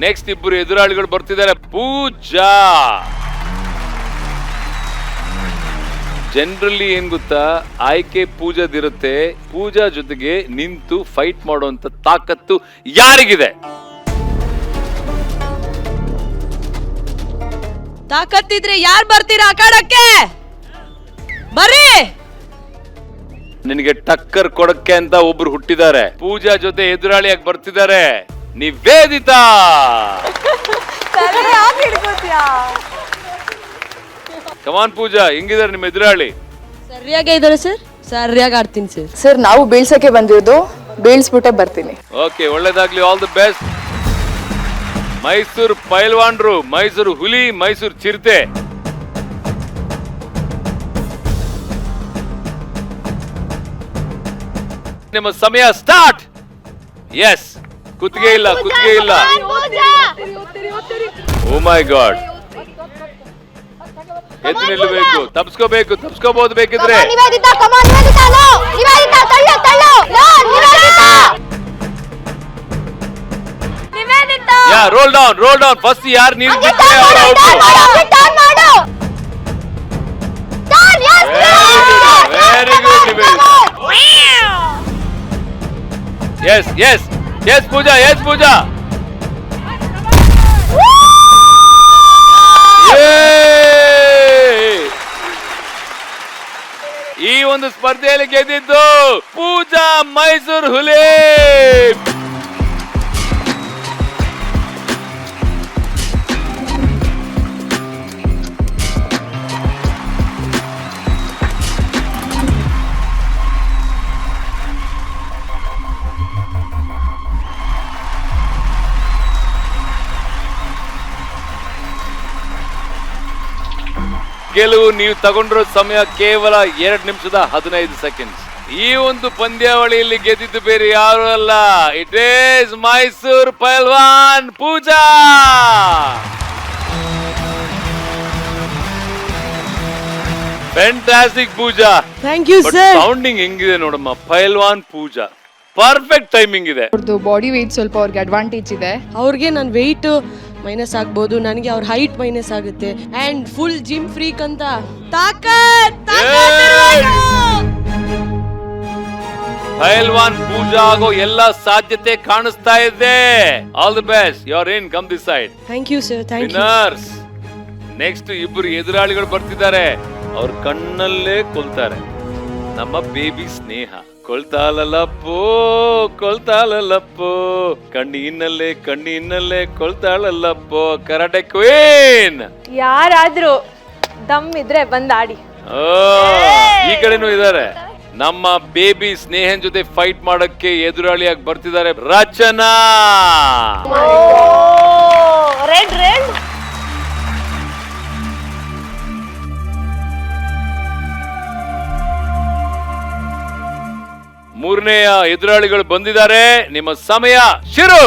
Next ಇಬ್ಬರು ಎದುರಾಳಿಗಳು ಬರ್ತಿದ್ದಾರೆ. ಪೂಜಾ. ಜನರಲಿ ಏನ್ ಗೊತ್ತಾ, ಆಯ್ಕೆ ಪೂಜಾದಿರುತ್ತೆ. ಪೂಜಾ ಜೊತೆಗೆ ನಿಂತು ಫೈಟ್ ಮಾಡುವಂತ ತಾಕತ್ತು ಯಾರಿಗಿದೆ? ತಾಕತ್ತಿದ್ರೆ ಯಾರು ಬರ್ತೀರಾ ಅಖಾಡಕ್ಕೆ? ಬರ್ರಿ. ನಿನಗೆ ಟಕ್ಕರ್ ಕೊಡಕ್ಕೆ ಅಂತ ಒಬ್ರು ಹುಟ್ಟಿದ್ದಾರೆ. ಪೂಜಾ ಜೊತೆ ಎದುರಾಳಿಯಾಗಿ ಬರ್ತಿದ್ದಾರೆ ನಿವೇದಿತಾ. ಕಮಾನ್ ಪೂಜಾ, ಹೆಂಗಿದ್ದಾರೆ ನಿಮ್ಮ ಎದುರಾಳಿ? ಸರಿಯಾಗೇ ಇದ್ದಾರೆ ಸರ್, ಸರಿಯಾಗಿ ಆಡ್ತೀನಿ ಸರ್. ಸರ್ ನಾವು ಬೀಳ್ಸಕ್ಕೆ ಬಂದಿರೋದು, ಬೀಳ್ಸ್ಬಿಟ್ಟೆ ಬರ್ತೀನಿ. ಓಕೆ, ಒಳ್ಳೇದಾಗ್ಲಿ, ಆಲ್ ದಿ ಬೆಸ್ಟ್. ಮೈಸೂರು ಪೈಲ್ವಾನ್ರು, ಮೈಸೂರು ಹುಲಿ, ಮೈಸೂರು ಚಿರತೆ. ನಿಮ್ಮ ಸಮಯ ಸ್ಟಾರ್ಟ್. ಎಸ್, ಕುತ್ತಿಗೆ ಇಲ್ಲ, ಕುತ್ತಿಗೆ ಇಲ್ಲ. ಓ ಮೈ ಗಾಡ್, ಎದ್ದು ನಿಲ್ಲಬೇಕು, ತಪ್ಸ್ಕೋಬೇಕು, ತಪ್ಸ್ಕೋಬಹುದು ಬೇಕಿದ್ರೆ. Yeah, roll down, roll down. First ಯಾರು ನೀರು ಬಿಡ್ತಾರೆ ಅವರ out. Very good Niveditha. Yes yes yes Pooja, yes Pooja. ಈ ಒಂದು ಸ್ಪರ್ಧೆಯಲ್ಲಿ ಗೆದ್ದಿದ್ದು ಪೂಜಾ, ಮೈಸೂರು ಹುಲಿ. ಗೆಲುವು ನೀವು ತಗೊಂಡಿರೋ ಸಮಯ ಕೇವಲ 2 ನಿಮಿಷದ 15 ಸೆಕೆಂಡ್ಸ್. ಈ ಒಂದು ಪಂದ್ಯಾವಳಿಯಲ್ಲಿ ಗೆದ್ದಿದ್ದು ಬೇರೆ ಯಾರು ಅಲ್ಲ, ಇಟ್ ಈಸ್ ಮೈಸೂರು ಪೈಲ್ವಾನ್ Pooja. Fantastic Pooja. Thank you sir. Sounding ಹೆಂಗಿದೆ ನೋಡಮ್ಮ, ಪೈಲ್ವಾನ್ ಪೂಜಾ. ಪರ್ಫೆಕ್ಟ್ ಟೈಮಿಂಗ್ ಇದೆ. ಅವ್ರದ್ದು ಬಾಡಿ ವೆಯ್ಟ್ ಸ್ವಲ್ಪ ಅವ್ರಿಗೆ ಅಡ್ವಾಂಟೇಜ್ ಇದೆ. ಅವ್ರಿಗೆ ನನ್ನ ವೆಯ್ಟ್ ಮೈನಸ್ ಆಗ್ಬೋದು, ನನಗೆ ಅವ್ರ ಹೈಟ್ ಮೈನಸ್ ಆಗುತ್ತೆ. ಅಂಡ್ ಫುಲ್ ಜಿಮ್ ಫ್ರೀಕ್ ಅಂತ ಪೈಲ್ವಾನ್ ಪೂಜಾ ಆಗೋ ಎಲ್ಲ ಸಾಧ್ಯತೆ ಕಾಣಿಸ್ತಾ ಇದೆ. All the best, you are in, come this side. Thank you sir, thank you. Winners. Next ಇಬ್ಬರು ಎದುರಾಳಿಗಳು ಬರ್ತಿದ್ದಾರೆ. ಅವ್ರ ಕಣ್ಣಲ್ಲೇ ಕೊಲ್ತಾರೆ. ನಮ್ಮ ಬೇಬಿ ಸ್ನೇಹ ಕೊಳ್ತಾಳಲ್ಲಪ್ಪೋ, ಕೊಳ್ತಾಳಲ್ಲಪ್ಪೋ, ಕಣ್ಣಿನಲ್ಲೇ ಕೊಳ್ತಾಳಲ್ಲಪ್ಪೋ. Karate queen. ಯಾರಾದ್ರೂ ದಮ್ ಇದ್ರೆ ಬಂದಾಡಿ. ಈ ಕಡೆನೂ ಇದ್ದಾರೆ. ನಮ್ಮ ಬೇಬಿ ಸ್ನೇಹನ್ ಜೊತೆ ಫೈಟ್ ಮಾಡಕ್ಕೆ ಎದುರಾಳಿಯಾಗಿ ಬರ್ತಿದ್ದಾರೆ ರಚನಾ. Red red. ಮೂರನೆಯ ಎದುರಾಳಿಗಳು ಬಂದಿದ್ದಾರೆ. ನಿಮ್ಮ ಸಮಯ ಶುರು.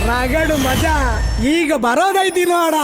ರಗಡು ಮಜಾ ಈಗ ಬರೋದೈತಿ ನೋಡ.